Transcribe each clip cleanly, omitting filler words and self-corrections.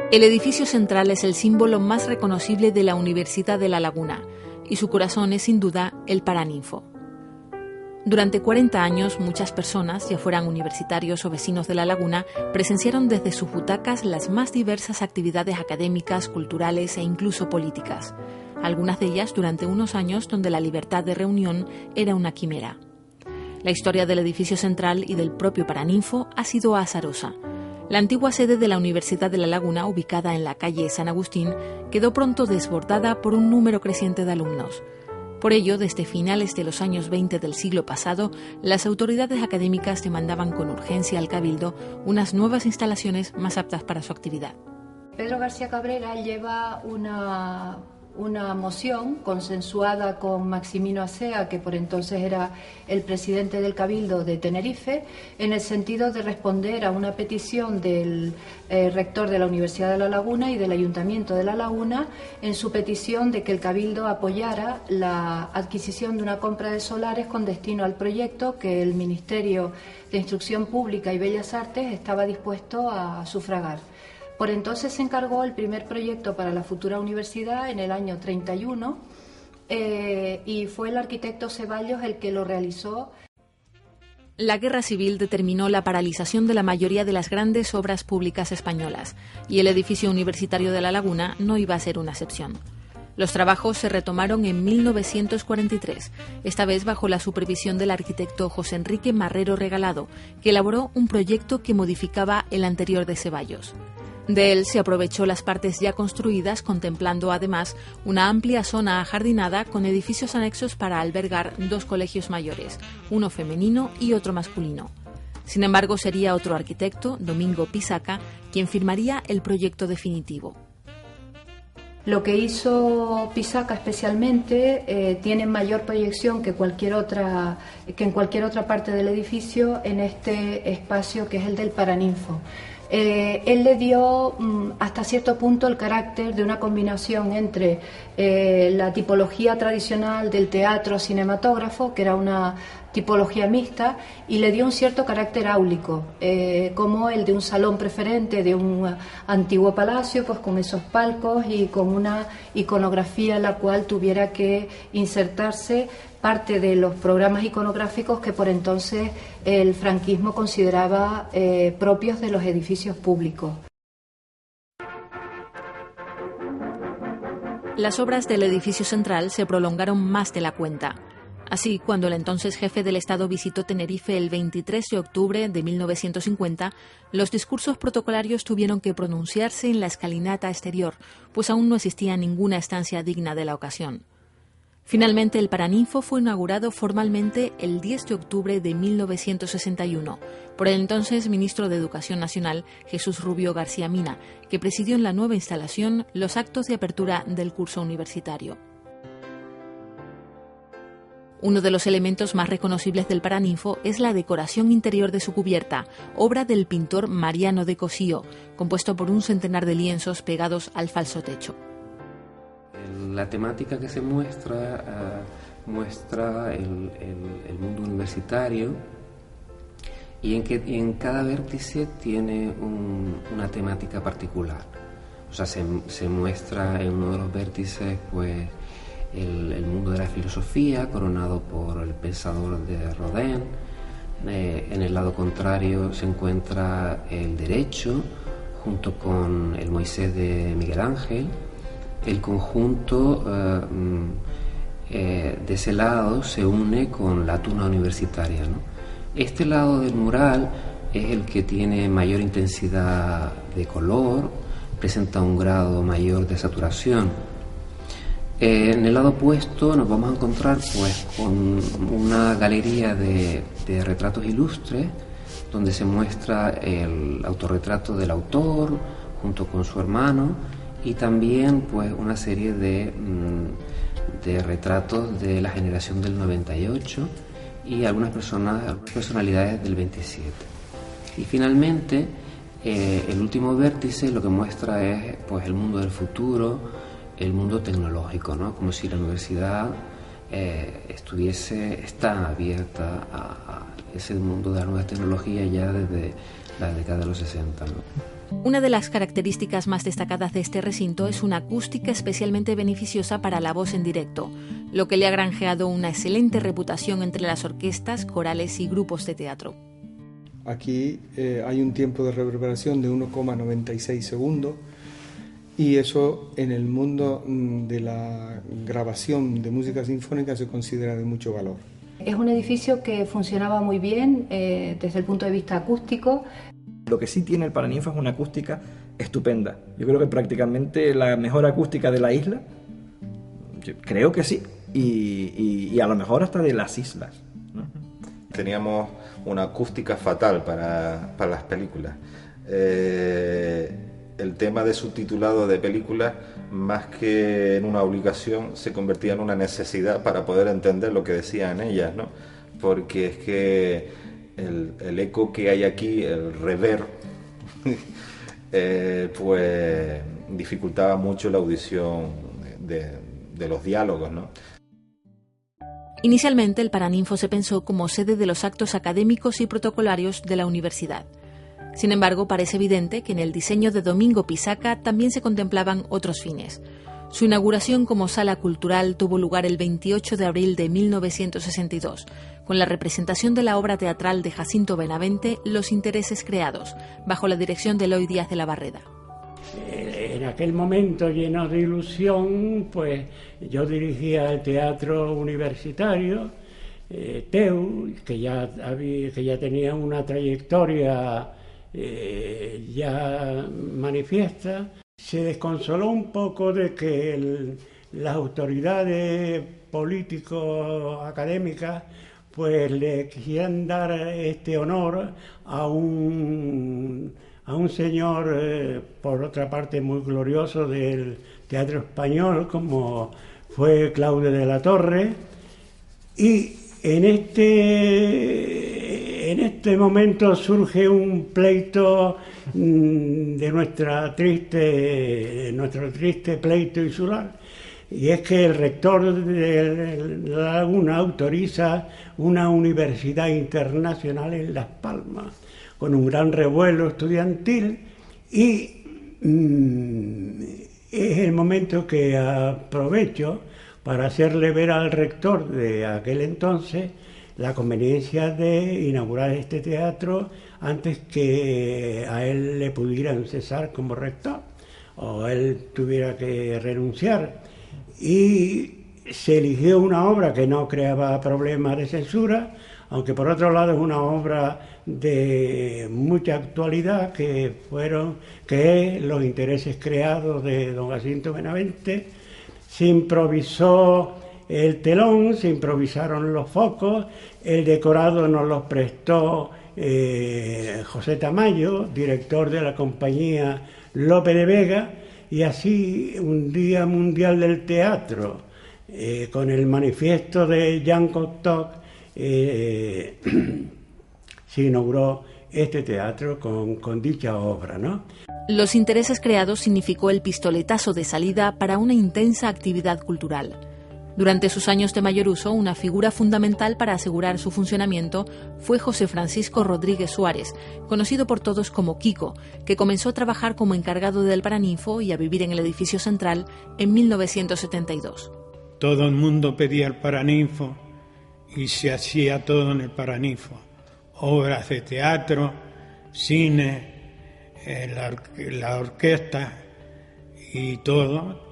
El edificio central es el símbolo más reconocible de la Universidad de La Laguna y su corazón es sin duda el Paraninfo. Durante 40 años, muchas personas, ya fueran universitarios o vecinos de La Laguna, presenciaron desde sus butacas las más diversas actividades académicas, culturales e incluso políticas. Algunas de ellas durante unos años donde la libertad de reunión era una quimera. La historia del edificio central y del propio Paraninfo ha sido azarosa. La antigua sede de la Universidad de La Laguna, ubicada en la calle San Agustín, quedó pronto desbordada por un número creciente de alumnos. Por ello, desde finales de los años 20 del siglo pasado, las autoridades académicas demandaban con urgencia al Cabildo unas nuevas instalaciones más aptas para su actividad. Pedro García Cabrera lleva una moción consensuada con Maximino Acea, que por entonces era el presidente del Cabildo de Tenerife, en el sentido de responder a una petición del rector de la Universidad de La Laguna y del Ayuntamiento de La Laguna en su petición de que el Cabildo apoyara la adquisición de una compra de solares con destino al proyecto que el Ministerio de Instrucción Pública y Bellas Artes estaba dispuesto a sufragar. Por entonces se encargó el primer proyecto para la futura universidad en el año 31 y fue el arquitecto Ceballos el que lo realizó. La guerra civil determinó la paralización de la mayoría de las grandes obras públicas españolas y el edificio universitario de La Laguna no iba a ser una excepción. Los trabajos se retomaron en 1943, esta vez bajo la supervisión del arquitecto José Enrique Marrero Regalado, que elaboró un proyecto que modificaba el anterior de Ceballos. De él se aprovechó las partes ya construidas, contemplando además una amplia zona ajardinada con edificios anexos para albergar dos colegios mayores, uno femenino y otro masculino. Sin embargo, sería otro arquitecto, Domingo Pisaca, quien firmaría el proyecto definitivo. Lo que hizo Pisaca especialmente tiene mayor proyección que en cualquier otra parte del edificio en este espacio que es el del Paraninfo. Él le dio hasta cierto punto el carácter de una combinación entre la tipología tradicional del teatro cinematógrafo, que era una tipología mixta, y le dio un cierto carácter áulico, como el de un salón preferente de un antiguo palacio, pues con esos palcos y con una iconografía en la cual tuviera que insertarse parte de los programas iconográficos que por entonces el franquismo consideraba propios de los edificios públicos. Las obras del edificio central se prolongaron más de la cuenta. Así, cuando el entonces jefe del Estado visitó Tenerife el 23 de octubre de 1950, los discursos protocolarios tuvieron que pronunciarse en la escalinata exterior, pues aún no existía ninguna estancia digna de la ocasión. Finalmente, el Paraninfo fue inaugurado formalmente el 10 de octubre de 1961 por el entonces ministro de Educación Nacional, Jesús Rubio García Mina, que presidió en la nueva instalación los actos de apertura del curso universitario. Uno de los elementos más reconocibles del Paraninfo es la decoración interior de su cubierta, obra del pintor Mariano de Cosío, compuesto por un centenar de lienzos pegados al falso techo. La temática que se muestra el mundo universitario y en cada vértice tiene una temática particular. O sea, se muestra en uno de los vértices pues el mundo de la filosofía coronado por el pensador de Rodin. En el lado contrario se encuentra el derecho junto con el Moisés de Miguel Ángel. El conjunto de ese lado se une con la tuna universitaria, ¿no? Este lado del mural es el que tiene mayor intensidad de color, presenta un grado mayor de saturación. En el lado opuesto nos vamos a encontrar pues con una galería de retratos ilustres donde se muestra el autorretrato del autor junto con su hermano y también pues una serie de retratos de la generación del 98 y algunas personalidades del 27. Y finalmente el último vértice lo que muestra es pues el mundo del futuro, el mundo tecnológico, ¿no? Como si la universidad está abierta a ese mundo de las nuevas tecnologías ya desde la década de los 60, ¿no? Una de las características más destacadas de este recinto es una acústica especialmente beneficiosa para la voz en directo, lo que le ha granjeado una excelente reputación entre las orquestas, corales y grupos de teatro. Aquí hay un tiempo de reverberación de 1,96 segundos y eso en el mundo de la grabación de música sinfónica se considera de mucho valor. Es un edificio que funcionaba muy bien desde el punto de vista acústico. Lo que sí tiene el Paraninfo es una acústica estupenda. Yo creo que prácticamente la mejor acústica de la isla, yo creo que sí, y a lo mejor hasta de las islas, ¿no? Teníamos una acústica fatal para las películas. El tema de subtitulado de películas, más que en una obligación, se convertía en una necesidad para poder entender lo que decían ellas, ¿no? Porque es que el eco que hay aquí, el reverb, pues dificultaba mucho la audición de los diálogos, ¿no? Inicialmente el Paraninfo se pensó como sede de los actos académicos y protocolarios de la universidad. Sin embargo, parece evidente que en el diseño de Domingo Pisaca también se contemplaban otros fines. Su inauguración como sala cultural tuvo lugar el 28 de abril de 1962, con la representación de la obra teatral de Jacinto Benavente, Los intereses creados, bajo la dirección de Eloy Díaz de la Barreda. En aquel momento, lleno de ilusión, pues yo dirigía el teatro universitario, TEU, que ya tenía una trayectoria ya manifiesta. Se desconsoló un poco de que las autoridades político-académicas pues le quisieran dar este honor a un señor, por otra parte, muy glorioso del teatro español, como fue Claudio de la Torre, y en este momento surge un pleito de nuestro triste pleito insular, y es que el rector de La Laguna autoriza una universidad internacional en Las Palmas, con un gran revuelo estudiantil, y es el momento que aprovecho para hacerle ver al rector de aquel entonces la conveniencia de inaugurar este teatro antes que a él le pudieran cesar como rector o él tuviera que renunciar. Y se eligió una obra que no creaba problemas de censura, aunque por otro lado es una obra de mucha actualidad, que es Los intereses creados, de don Jacinto Benavente. Se improvisó el telón, se improvisaron los focos, el decorado nos los prestó José Tamayo, director de la compañía Lope de Vega, y así un Día Mundial del Teatro, con el manifiesto de Jean Cocteau, se inauguró este teatro con dicha obra, ¿no? Los intereses creados significó el pistoletazo de salida para una intensa actividad cultural. Durante sus años de mayor uso, una figura fundamental para asegurar su funcionamiento fue José Francisco Rodríguez Suárez, conocido por todos como Kiko, que comenzó a trabajar como encargado del Paraninfo y a vivir en el edificio central en 1972. Todo el mundo pedía el Paraninfo y se hacía todo en el Paraninfo. Obras de teatro, cine, la orquesta y todo.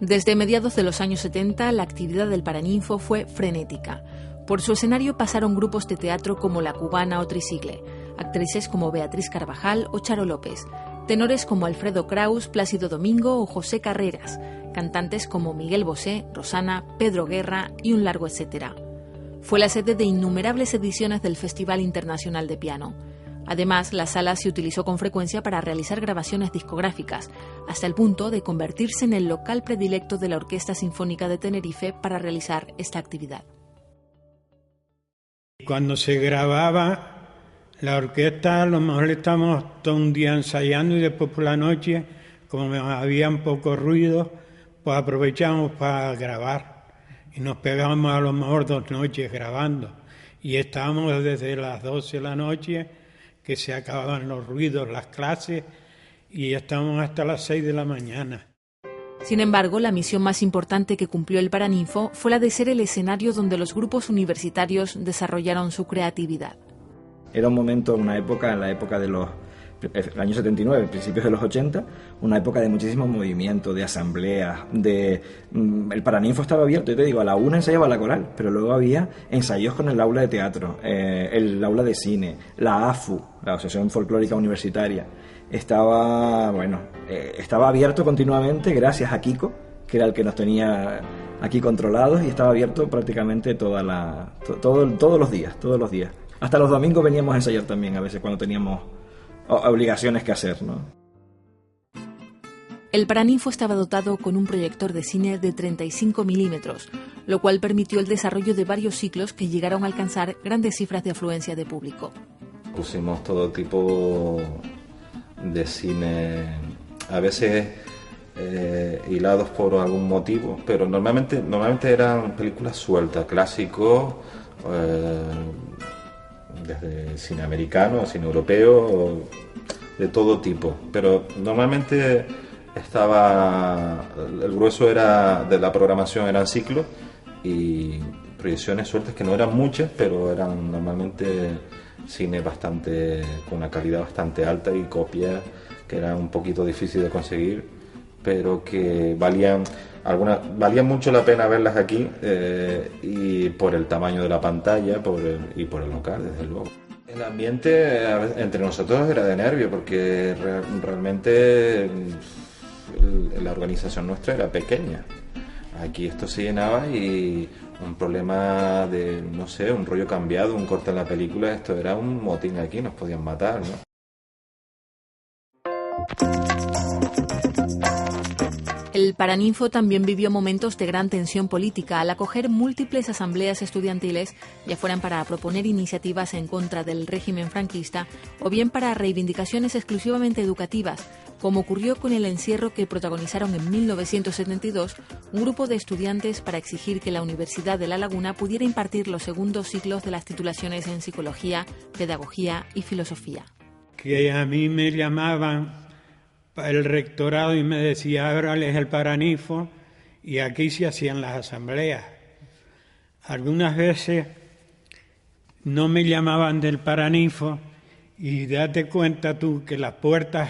Desde mediados de los años 70, la actividad del Paraninfo fue frenética. Por su escenario pasaron grupos de teatro como La Cubana o Trisigle, actrices como Beatriz Carvajal o Charo López, tenores como Alfredo Kraus, Plácido Domingo o José Carreras, cantantes como Miguel Bosé, Rosana, Pedro Guerra y un largo etcétera. Fue la sede de innumerables ediciones del Festival Internacional de Piano. Además, la sala se utilizó con frecuencia para realizar grabaciones discográficas, hasta el punto de convertirse en el local predilecto de la Orquesta Sinfónica de Tenerife para realizar esta actividad. Cuando se grababa la orquesta, a lo mejor estábamos todo un día ensayando y después por la noche, como había poco ruido, pues aprovechábamos para grabar y nos pegábamos a lo mejor 2 noches grabando y estábamos desde las 12 de la noche, que se acababan los ruidos, las clases, y estamos hasta las 6 de la mañana. Sin embargo, la misión más importante que cumplió el Paraninfo fue la de ser el escenario donde los grupos universitarios desarrollaron su creatividad. Era un momento, una época, en la época de los años 79, principios de los 80, una época de muchísimo movimiento, de asambleas, el Paraninfo estaba abierto, yo te digo, a la una ensayaba la coral, pero luego había ensayos con el aula de teatro, el aula de cine, la AFU, la Asociación Folclórica Universitaria, estaba abierto continuamente gracias a Kiko, que era el que nos tenía aquí controlados, y estaba abierto prácticamente todos los días. Hasta los domingos veníamos a ensayar también, a veces cuando teníamos obligaciones que hacer, ¿no? El Paraninfo estaba dotado con un proyector de cine de 35 milímetros, lo cual permitió el desarrollo de varios ciclos que llegaron a alcanzar grandes cifras de afluencia de público. Pusimos todo tipo de cine, a veces hilados por algún motivo, pero normalmente eran películas sueltas, clásicos, desde cine americano, cine europeo, de todo tipo, pero normalmente el grueso de la programación eran ciclos y proyecciones sueltas que no eran muchas, pero eran normalmente cine con una calidad bastante alta y copias que eran un poquito difícil de conseguir, pero que valían mucho la pena verlas aquí, y por el tamaño de la pantalla y por el local, desde luego. El ambiente entre nosotros era de nervio, porque realmente la organización nuestra era pequeña. Aquí esto se llenaba y un problema de, no sé, un rollo cambiado, un corte en la película, esto era un motín aquí, nos podían matar, ¿no? El Paraninfo también vivió momentos de gran tensión política al acoger múltiples asambleas estudiantiles, ya fueran para proponer iniciativas en contra del régimen franquista o bien para reivindicaciones exclusivamente educativas, como ocurrió con el encierro que protagonizaron en 1972 un grupo de estudiantes para exigir que la Universidad de La Laguna pudiera impartir los segundos ciclos de las titulaciones en Psicología, Pedagogía y Filosofía. Que a mí me llamaban el rectorado y me decía, ábrales el Paraninfo, y aquí se hacían las asambleas. Algunas veces no me llamaban del Paraninfo, y date cuenta tú que las puertas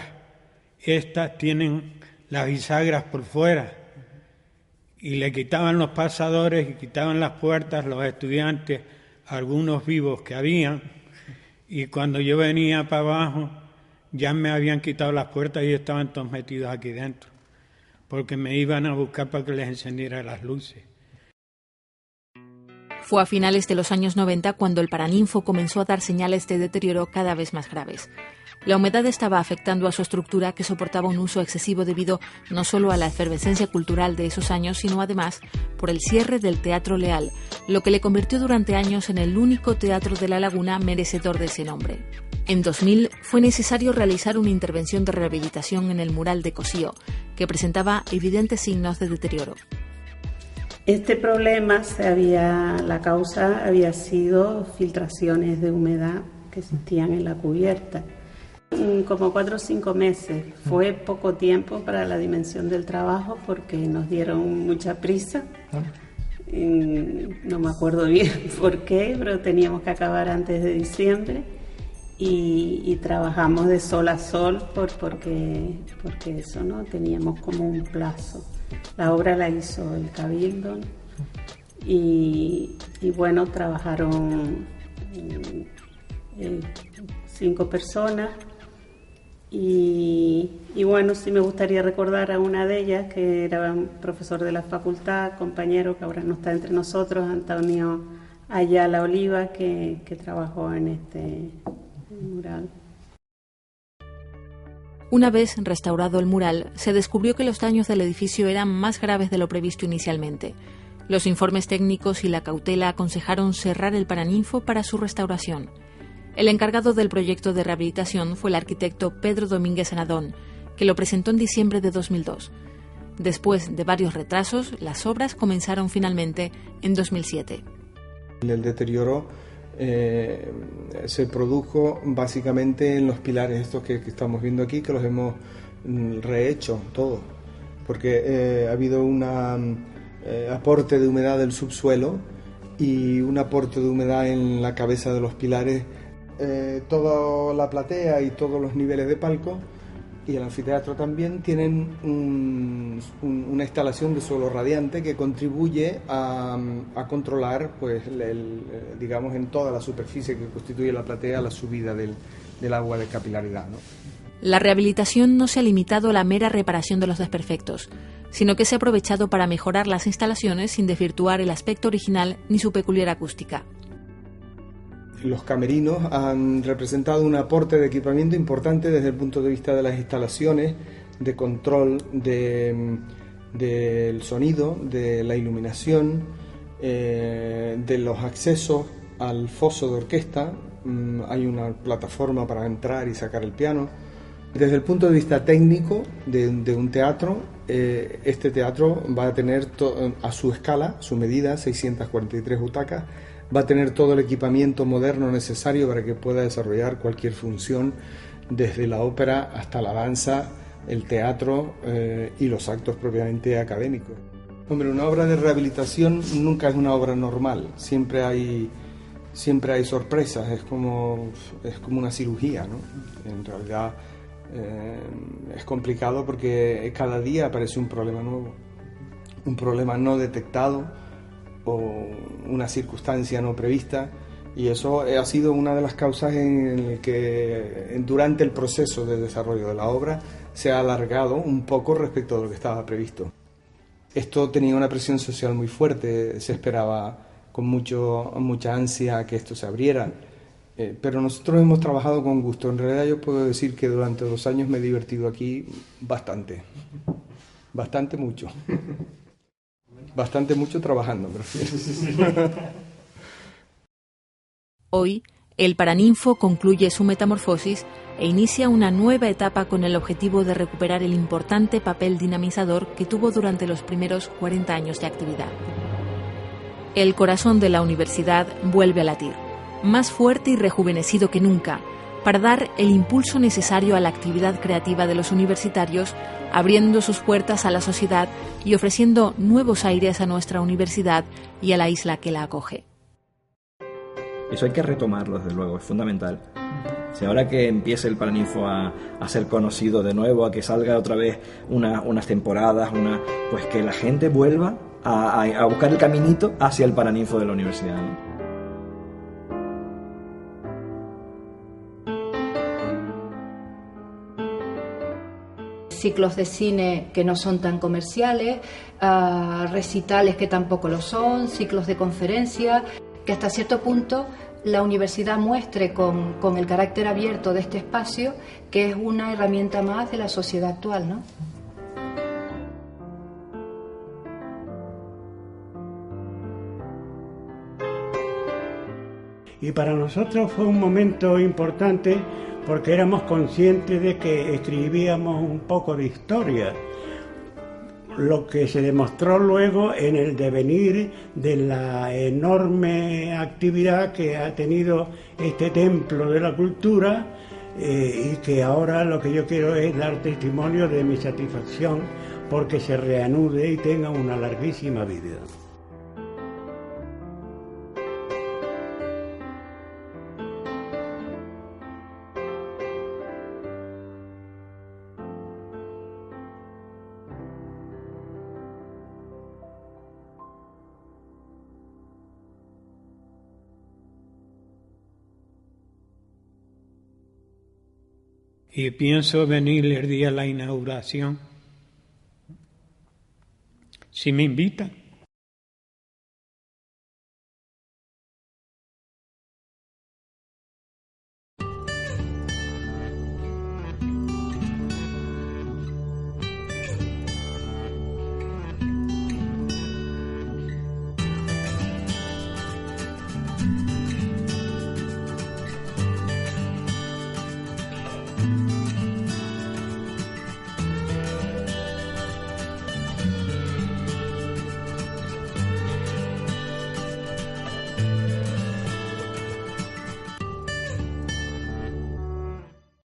estas tienen las bisagras por fuera, y le quitaban los pasadores y quitaban las puertas los estudiantes, algunos vivos que habían, y cuando yo venía para abajo ya me habían quitado las puertas y estaban todos metidos aquí dentro, porque me iban a buscar para que les encendiera las luces. Fue a finales de los años 90 cuando el Paraninfo comenzó a dar señales de deterioro cada vez más graves. La humedad estaba afectando a su estructura, que soportaba un uso excesivo debido no solo a la efervescencia cultural de esos años, sino además por el cierre del Teatro Leal, lo que le convirtió durante años en el único teatro de La Laguna merecedor de ese nombre. En 2000 fue necesario realizar una intervención de rehabilitación en el mural de Cosío, que presentaba evidentes signos de deterioro. Este problema la causa había sido filtraciones de humedad que existían en la cubierta. Como 4 o 5 meses. Fue poco tiempo para la dimensión del trabajo porque nos dieron mucha prisa. No me acuerdo bien por qué, pero teníamos que acabar antes de diciembre y trabajamos de sol a sol porque eso, ¿no? Teníamos como un plazo. La obra la hizo el Cabildo y bueno, trabajaron 5 personas. Y bueno, sí me gustaría recordar a una de ellas, que era un profesor de la facultad, compañero que ahora no está entre nosotros, Antonio Ayala Oliva, que trabajó en este mural. Una vez restaurado el mural, se descubrió que los daños del edificio eran más graves de lo previsto inicialmente. Los informes técnicos y la cautela aconsejaron cerrar el Paraninfo para su restauración. El encargado del proyecto de rehabilitación fue el arquitecto Pedro Domínguez Anadón, que lo presentó en diciembre de 2002. Después de varios retrasos, las obras comenzaron finalmente en 2007. El deterioro se produjo básicamente en los pilares estos que estamos viendo aquí, que los hemos rehecho todos, porque ha habido un aporte de humedad del subsuelo y un aporte de humedad en la cabeza de los pilares. Toda la platea y todos los niveles de palco y el anfiteatro también tienen una instalación de suelo radiante que contribuye a controlar, pues, digamos, en toda la superficie que constituye la platea, la subida del agua de capilaridad, ¿no? La rehabilitación no se ha limitado a la mera reparación de los desperfectos, sino que se ha aprovechado para mejorar las instalaciones sin desvirtuar el aspecto original ni su peculiar acústica. Los camerinos han representado un aporte de equipamiento importante desde el punto de vista de las instalaciones, de control del sonido, de la iluminación, de los accesos al foso de orquesta. Hay una plataforma para entrar y sacar el piano. Desde el punto de vista técnico de un teatro, este teatro va a tener a su escala, su medida, 643 butacas, va a tener todo el equipamiento moderno necesario para que pueda desarrollar cualquier función, desde la ópera hasta la danza, el teatro y los actos propiamente académicos. Hombre, una obra de rehabilitación nunca es una obra normal, siempre hay sorpresas, es como una cirugía, ¿no? En realidad es complicado porque cada día aparece un problema nuevo, un problema no detectado o una circunstancia no prevista, y eso ha sido una de las causas en el que durante el proceso de desarrollo de la obra se ha alargado un poco respecto a lo que estaba previsto. Esto tenía una presión social muy fuerte, se esperaba con mucha ansia que esto se abriera, pero nosotros hemos trabajado con gusto. En realidad yo puedo decir que durante 2 años me he divertido aquí bastante mucho. Bastante mucho trabajando, prefiero. Hoy, el Paraninfo concluye su metamorfosis e inicia una nueva etapa con el objetivo de recuperar el importante papel dinamizador que tuvo durante los primeros 40 años de actividad. El corazón de la universidad vuelve a latir, más fuerte y rejuvenecido que nunca, para dar el impulso necesario a la actividad creativa de los universitarios, abriendo sus puertas a la sociedad y ofreciendo nuevos aires a nuestra universidad y a la isla que la acoge. Eso hay que retomarlo, desde luego, es fundamental. Si ahora que empiece el Paraninfo a ser conocido de nuevo, a que salga otra vez unas temporadas, pues que la gente vuelva a buscar el caminito hacia el Paraninfo de la universidad, ¿no? Ciclos de cine que no son tan comerciales, recitales que tampoco lo son, ciclos de conferencias, que hasta cierto punto la universidad muestre con el carácter abierto de este espacio que es una herramienta más de la sociedad actual, ¿no? Y para nosotros fue un momento importante porque éramos conscientes de que escribíamos un poco de historia, lo que se demostró luego en el devenir de la enorme actividad que ha tenido este templo de la cultura, y que ahora lo que yo quiero es dar testimonio de mi satisfacción porque se reanude y tenga una larguísima vida. Y pienso venir el día de la inauguración, si me invitan.